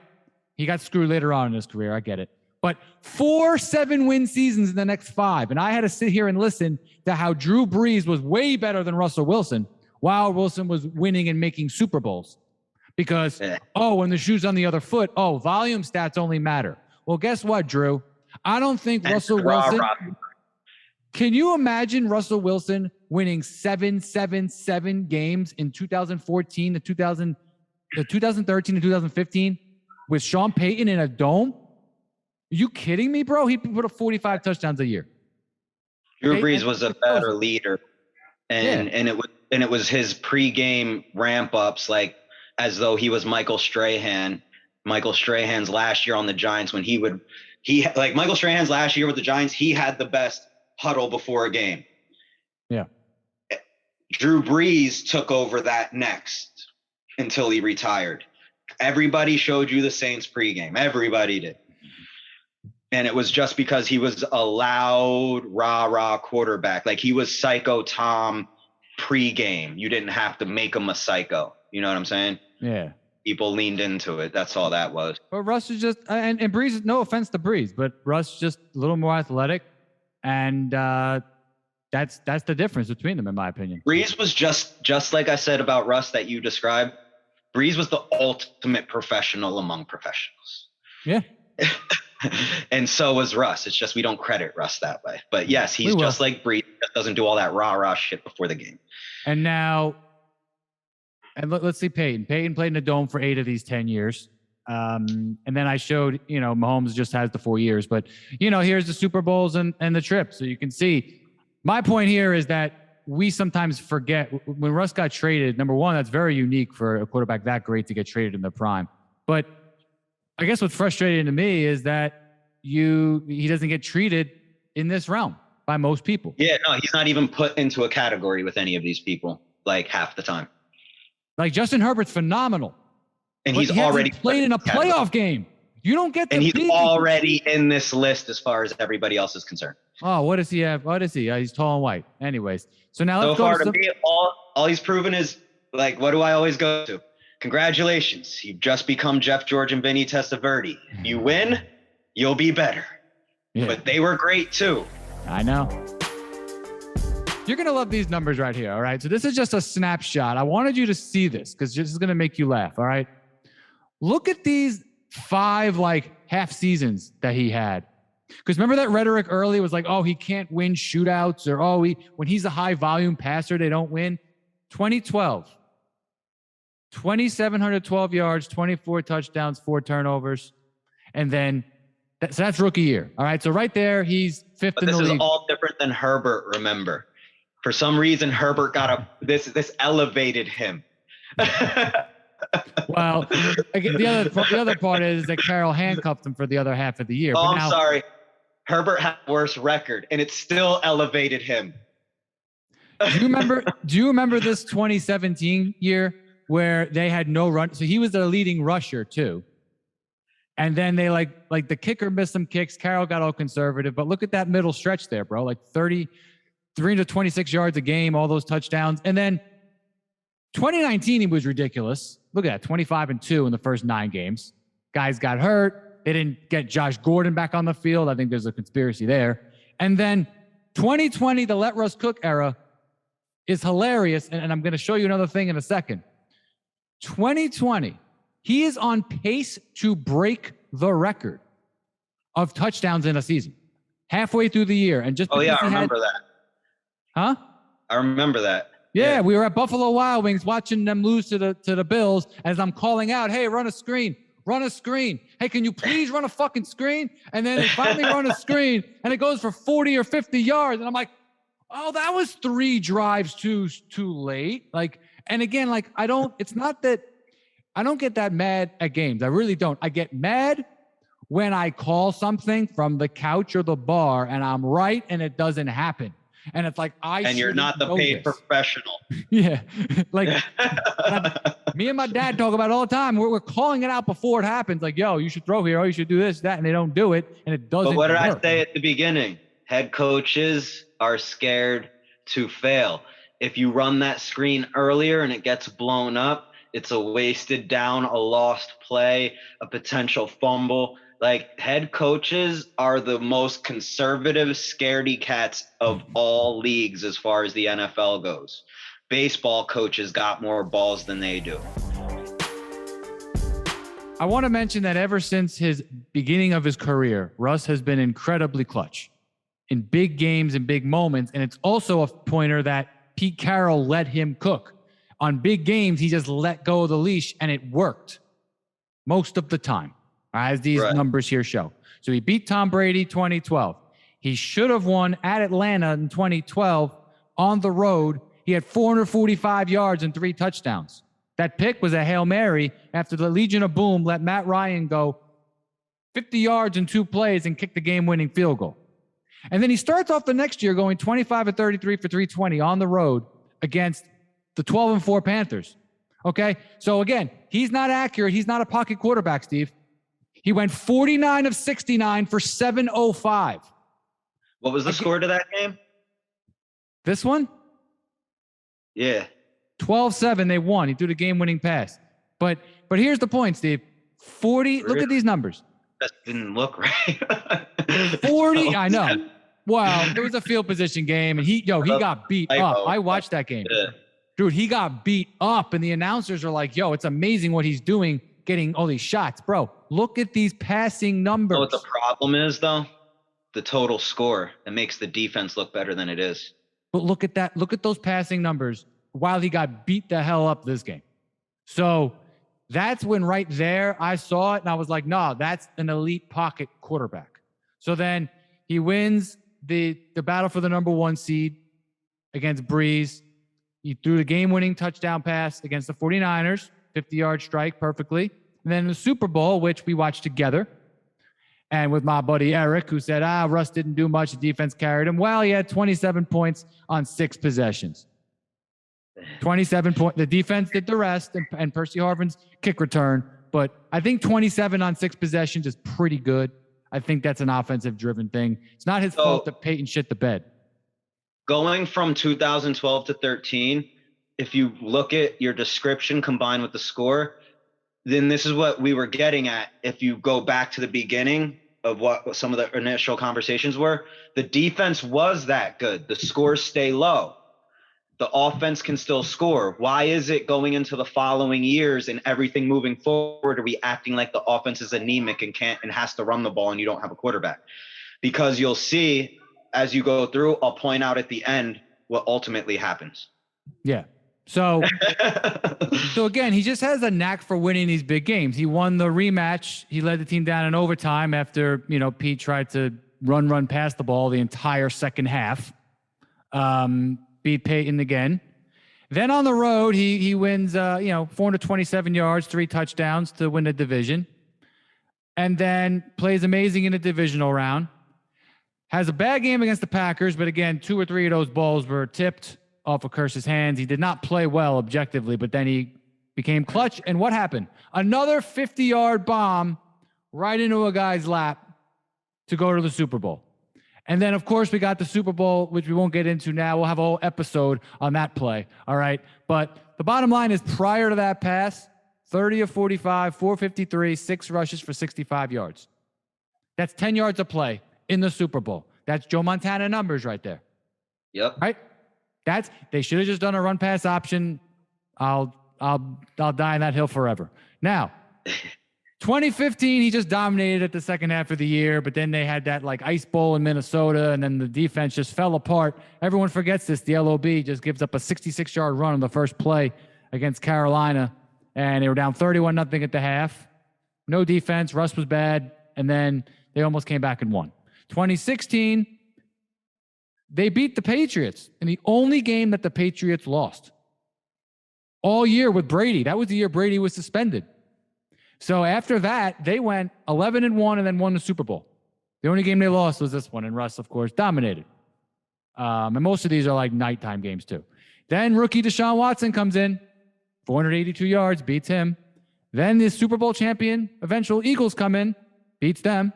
He got screwed later on in his career. I get it. But 4 7-win seasons in the next 5. And I had to sit here and listen to how Drew Brees was way better than Russell Wilson while Wilson was winning and making Super Bowls. Because, when the shoe's on the other foot, volume stats only matter. Well, guess what, Drew? I don't think Russell Wilson. Can you imagine Russell Wilson winning 7 games in 2014 to 2013 to 2015 with Sean Payton in a dome? Are you kidding me, bro? He put up 45 touchdowns a year. Drew Brees was a better leader, and it was his pregame ramp ups, like as though he was Michael Strahan. Michael Strahan's last year on the Giants when Michael Strahan's last year with the Giants, he had the best huddle before a game. Yeah. Drew Brees took over that next until he retired. Everybody showed you the Saints pregame. Everybody did. And it was just because he was a loud, rah-rah quarterback. Like, he was Psycho Tom pregame. You didn't have to make him a psycho. You know what I'm saying? Yeah. People leaned into it. That's all that was. But Russ is just, and Brees, no offense to Brees, but Russ is just a little more athletic. And that's the difference between them, in my opinion. Brees was just like I said about Russ that you described. Brees was the ultimate professional among professionals. Yeah. And so was Russ. It's just we don't credit Russ that way. But yes, he's just like Brees. Just doesn't do all that rah-rah shit before the game. And now, let's see Peyton. Peyton played in the dome for 8 of these 10 years. And then I showed, Mahomes just has the 4 years. But, here's the Super Bowls and the trip. So you can see. My point here is that we sometimes forget when Russ got traded. Number one, that's very unique for a quarterback that great to get traded in their prime. But I guess what's frustrating to me is that he doesn't get treated in this realm by most people. Yeah, no, he's not even put into a category with any of these people, like half the time. Like Justin Herbert's phenomenal. And but he's he already played in a playoff game. You don't get the And he's peak. already in this list as far as everybody else is concerned. Oh, what does he have? What is he? He's tall and white. Anyways, so now let's so go far to me, all he's proven is, like, what do I always go to? Congratulations. You've just become Jeff George and Vinny Testaverde. You win, you'll be better. Yeah. But they were great too. I know. You're going to love these numbers right here, all right? So this is just a snapshot. I wanted you to see this because this is going to make you laugh, all right? Look at these 5 like half seasons that he had. Because remember that rhetoric early was like, oh, he can't win shootouts, or oh, when he's a high volume passer, they don't win. 2012, 2,712 yards, 24 touchdowns, 4 turnovers. And then, so that's rookie year. All right. So right there, he's 5th in the league. This is all different than Herbert, remember. For some reason, Herbert got this elevated him. Well, the other part is that Carroll handcuffed him for the other half of the year. Oh, I'm sorry. Herbert had a worse record, and it still elevated him. Do you remember this 2017 year where they had no run? So he was their leading rusher too. And then they like the kicker missed some kicks. Carroll got all conservative, but look at that middle stretch there, bro. Like 326 yards a game, all those touchdowns. And then 2019, he was ridiculous. Look at that, 25-2 in the first 9 games. Guys got hurt. They didn't get Josh Gordon back on the field. I think there's a conspiracy there. And then 2020, the let Russ cook era, is hilarious. And I'm going to show you another thing in a second. 2020, he is on pace to break the record of touchdowns in a season halfway through the year. And just I remember that. Huh? I remember that. Yeah, we were at Buffalo Wild Wings watching them lose to the Bills as I'm calling out, hey, run a screen. Run a screen. Hey, can you please run a fucking screen? And then they finally run a screen and it goes for 40 or 50 yards. And I'm like, oh, that was 3 drives too late. Like, and again, like it's not that I don't get that mad at games. I really don't. I get mad when I call something from the couch or the bar and I'm right and it doesn't happen. And it's like, and you're not the paid professional. Yeah. Like me and my dad talk about it all the time. We're calling it out before it happens. Like, yo, you should throw here. Oh, you should do this, that. And they don't do it. And it doesn't But what did work. I say at the beginning? Head coaches are scared to fail. If you run that screen earlier and it gets blown up, it's a wasted down, a lost play, a potential fumble. Like, head coaches are the most conservative scaredy cats of all leagues as far as the NFL goes. Baseball coaches got more balls than they do. I want to mention that ever since his beginning of his career, Russ has been incredibly clutch in big games and big moments. And it's also a pointer that Pete Carroll let him cook. On big games, he just let go of the leash and it worked most of the time, as these numbers here show. So he beat Tom Brady 2012. He should have won at Atlanta in 2012 on the road. He had 445 yards and 3 touchdowns. That pick was a Hail Mary after the Legion of Boom let Matt Ryan go 50 yards in 2 plays and kick the game-winning field goal. And then he starts off the next year going 25 of 33 for 320 on the road against the 12-4 Panthers. Okay? So again, he's not accurate. He's not a pocket quarterback, Steve. He went 49 of 69 for 705. What was the score to that game? This one? Yeah. 12-7, they won. He threw the game-winning pass. But here's the point, Steve. 40, look at these numbers. That didn't look right. 40, I know. Wow, it was a field position game, and he got beat up. I watched that game. Yeah. Dude, he got beat up, and the announcers are like, yo, it's amazing what he's doing, getting all these shots. Bro, look at these passing numbers. You know what the problem is, though? The total score. It makes the defense look better than it is. But look at that. Look at those passing numbers while he got beat the hell up this game. So that's when right there I saw it, and I was like, no, that's an elite pocket quarterback. So then he wins the battle for the number 1 seed against Brees. He threw the game-winning touchdown pass against the 49ers, 50-yard strike perfectly. And then in the Super Bowl, which we watched together, And with my buddy Eric, who said, Russ didn't do much. The defense carried him. Well, he had 27 points on 6 possessions. 27 points. The defense did the rest, and Percy Harvin's kick return. But I think 27 on 6 possessions is pretty good. I think that's an offensive-driven thing. It's not his fault that Peyton shit the bed. Going from 2012 to 13, if you look at your description combined with the score, then this is what we were getting at. If you go back to the beginning of what some of the initial conversations were, the defense was that good. The scores stay low. The offense can still score. Why is it going into the following years and everything moving forward are we acting like the offense is anemic and can't and has to run the ball and you don't have a quarterback? Because you'll see as you go through, I'll point out at the end what ultimately happens. Yeah. So again, he just has a knack for winning these big games. He won the rematch. He led the team down in overtime after, Pete tried to run past the ball the entire second half. Beat Peyton again. Then on the road, he wins, 427 yards, 3 touchdowns to win the division. And then plays amazing in the divisional round. Has a bad game against the Packers, but again, 2 or 3 of those balls were tipped off of Kearse's hands. He did not play well objectively, but then he became clutch. And what happened? Another 50-yard bomb right into a guy's lap to go to the Super Bowl. And then, of course, we got the Super Bowl, which we won't get into now. We'll have a whole episode on that play, all right? But the bottom line is prior to that pass, 30 of 45, 453, 6 rushes for 65 yards. That's 10 yards of play in the Super Bowl. That's Joe Montana numbers right there. Yep. Right? They should have just done a run pass option. I'll die on that hill forever. Now, 2015, he just dominated at the second half of the year, but then they had that ice bowl in Minnesota, and then the defense just fell apart. Everyone forgets this. The LOB just gives up a 66-yard run on the first play against Carolina, and they were down 31-0 at the half. No defense. Russ was bad, and then they almost came back and won. 2016, they beat the Patriots in the only game that the Patriots lost all year with Brady. That was the year Brady was suspended. So after that, they went 11-1 and then won the Super Bowl. The only game they lost was this one, and Russ, of course, dominated. And most of these are nighttime games too. Then rookie Deshaun Watson comes in, 482 yards, beats him. Then the Super Bowl champion, eventual Eagles come in, beats them.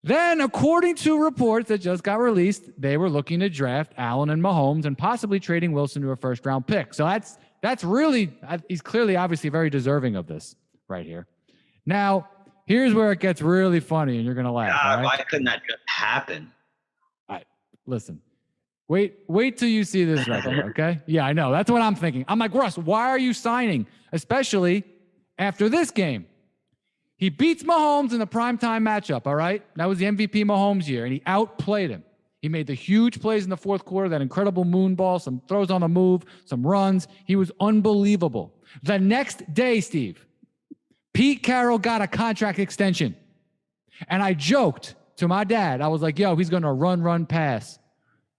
Then, according to reports that just got released, they were looking to draft Allen and Mahomes and possibly trading Wilson to a first-round pick. So that's really, he's clearly, obviously, very deserving of this right here. Now, here's where it gets really funny, and you're going to laugh. God, right? Why couldn't that just happen? All right, listen. Wait till you see this right here, okay? Yeah, I know. That's what I'm thinking. I'm like, Russ, why are you signing? Especially after this game. He beats Mahomes in the primetime matchup, all right? That was the MVP Mahomes year, and he outplayed him. He made the huge plays in the fourth quarter, that incredible moon ball, some throws on the move, some runs. He was unbelievable. The next day, Steve, Pete Carroll got a contract extension. And I joked to my dad. I was like, yo, he's going to run pass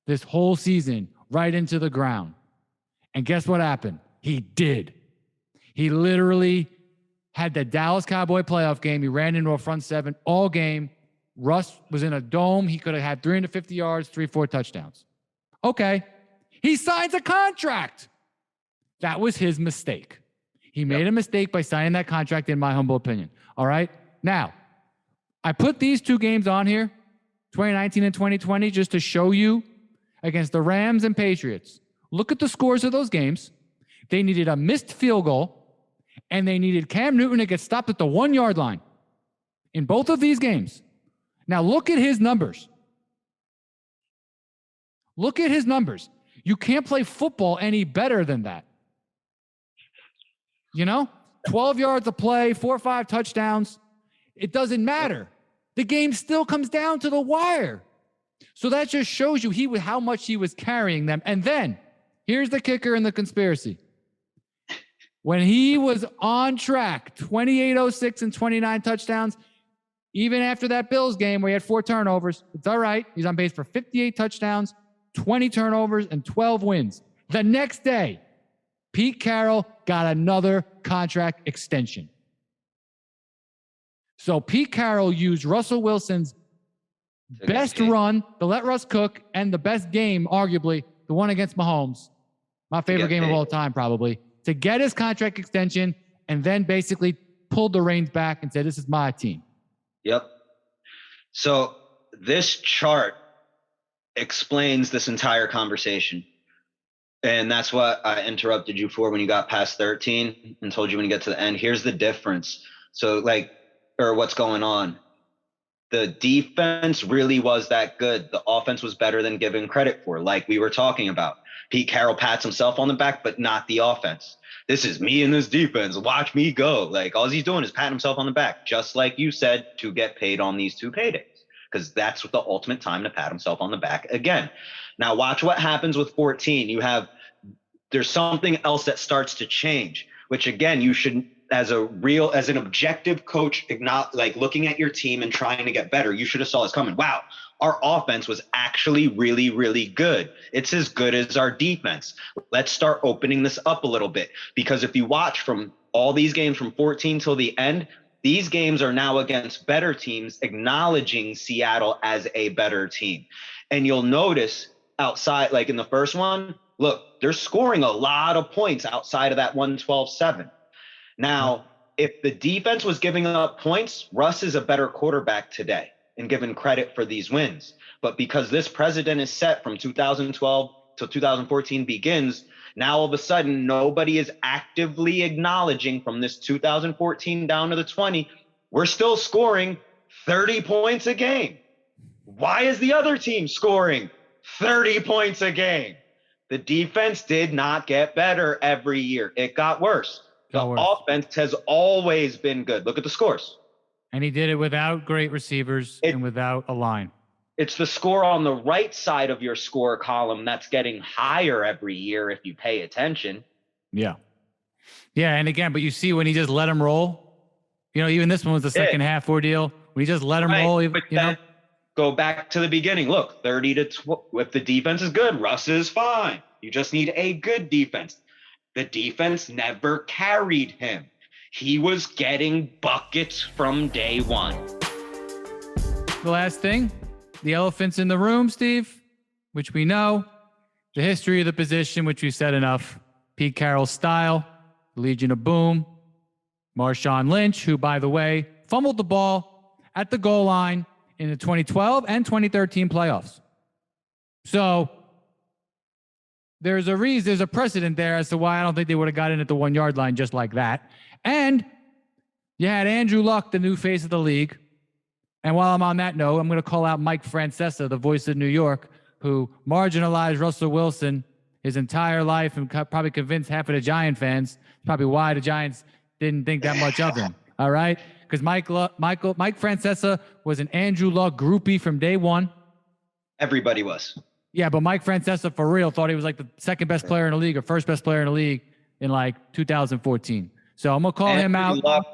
this whole season right into the ground. And guess what happened? He did. He literally had the Dallas Cowboy playoff game. He ran into a front seven all game. Russ was in a dome. He could have had 350 yards, 3-4 touchdowns. Okay. He signs a contract. That was his mistake. He made a mistake by signing that contract, in my humble opinion. All right. Now, I put these 2 games on here, 2019 and 2020, just to show you against the Rams and Patriots. Look at the scores of those games. They needed a missed field goal, and they needed Cam Newton to get stopped at the 1-yard line in both of these games. Now, look at his numbers. Look at his numbers. You can't play football any better than that. 12 yards of play, 4 or 5 touchdowns. It doesn't matter. The game still comes down to the wire. So that just shows you how much he was carrying them. And then, here's the kicker in the conspiracy. When he was on track, 28-06 and 29 touchdowns, even after that Bills game where he had 4 turnovers, it's all right. He's on pace for 58 touchdowns, 20 turnovers, and 12 wins. The next day, Pete Carroll got another contract extension. So Pete Carroll used Russell Wilson's best run, the let Russ cook, and the best game, arguably, the one against Mahomes, my favorite game of all time probably, to get his contract extension and then basically pulled the reins back and said, this is my team. Yep. So this chart explains this entire conversation. And that's what I interrupted you for when you got past 13 and told you when you get to the end. Here's the difference. So what's going on. The defense really was that good. The offense was better than given credit for, like we were talking about. Pete Carroll pats himself on the back, but not the offense. This is me and this defense. Watch me go. Like, all he's doing is patting himself on the back, just like you said, to get paid on these 2 paydays, because that's the ultimate time to pat himself on the back again. Now, watch what happens with 14. There's something else that starts to change, which again, you should, as an objective coach, looking at your team and trying to get better, you should have saw this coming. Wow, our offense was actually really, really good. It's as good as our defense. Let's start opening this up a little bit, because if you watch from all these games from 14 till the end, these games are now against better teams, acknowledging Seattle as a better team. And you'll notice outside, like in the first one, look, they're scoring a lot of points outside of that 112-7. Now, if the defense was giving up points, Russ is a better quarterback today and given credit for these wins. But because this precedent is set from 2012 to 2014 begins, now all of a sudden, nobody is actively acknowledging from this 2014 down to the 20, we're still scoring 30 points a game. Why is the other team scoring 30 points a game? The defense did not get better every year. It got worse. The offense has always been good. Look at the scores. And he did it without great receivers and without a line. It's the score on the right side of your score column that's getting higher every year if you pay attention. Yeah. Yeah, and again, but you see when he just let him roll, even this one was the second half ordeal. When he just let him roll, go back to the beginning. Look, 30 to 12. If the defense is good, Russ is fine. You just need a good defense. The defense never carried him. He was getting buckets from day one. The last thing, the elephants in the room, Steve, which we know, the history of the position, which we said enough. Pete Carroll's style, Legion of Boom, Marshawn Lynch, who, by the way, fumbled the ball at the goal line in the 2012 and 2013 playoffs. So there's a precedent there as to why I don't think they would have got in at the 1 yard line just like that. And you had Andrew Luck, the new face of the league. And while I'm on that note, I'm going to call out Mike Francesa, the voice of New York, who marginalized Russell Wilson his entire life and probably convinced half of the Giant fans. Probably why the Giants didn't think that much of him. All right? Because Mike Francesa was an Andrew Luck groupie from day one. Everybody was. Yeah, but Mike Francesa, for real, thought he was like the second best player in the league or first best player in the league in like 2014. So I'm going to call him out. Luck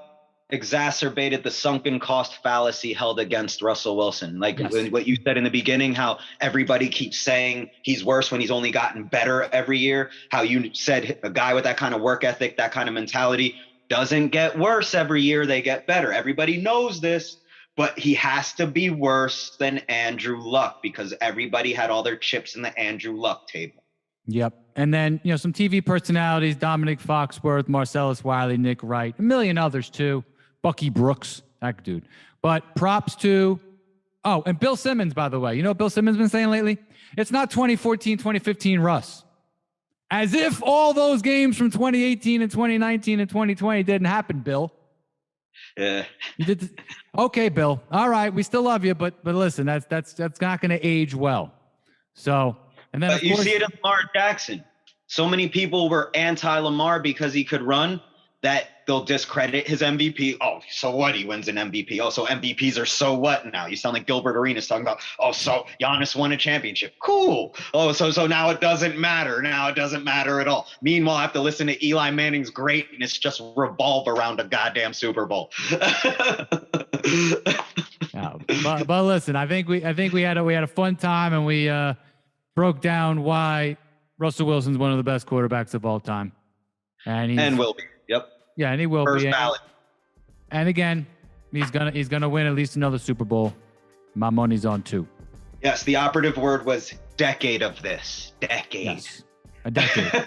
exacerbated the sunken cost fallacy held against Russell Wilson. Like what you said in the beginning, how everybody keeps saying he's worse when he's only gotten better every year. How you said a guy with that kind of work ethic, that kind of mentality doesn't get worse every year. They get better. Everybody knows this. But he has to be worse than Andrew Luck because everybody had all their chips in the Andrew Luck table. Yep. And then, some TV personalities, Dominic Foxworth, Marcellus Wiley, Nick Wright, a million others too. Bucky Brooks, that dude. But props to, and Bill Simmons, by the way. You know what Bill Simmons been saying lately? It's not 2014, 2015 Russ. As if all those games from 2018 and 2019 and 2020 didn't happen, Bill. Yeah. You did okay, Bill. All right, we still love you, but listen, that's not going to age well. So, and then but you see it in Lamar Jackson. So many people were anti-Lamar because he could run that they'll discredit his MVP. Oh, so what? He wins an MVP. Oh, so MVPs are so what now? You sound like Gilbert Arenas talking about, so Giannis won a championship. Cool. Oh, so now it doesn't matter. Now it doesn't matter at all. Meanwhile, I have to listen to Eli Manning's greatness just revolve around a goddamn Super Bowl. But listen, I think we had a fun time and we broke down why Russell Wilson's one of the best quarterbacks of all time. And will be. Yep. Yeah, and he will First be. ballot. And again, He's gonna win at least another Super Bowl. My money's on 2. Yes, the operative word was decade of this. Decade. Yes. A decade.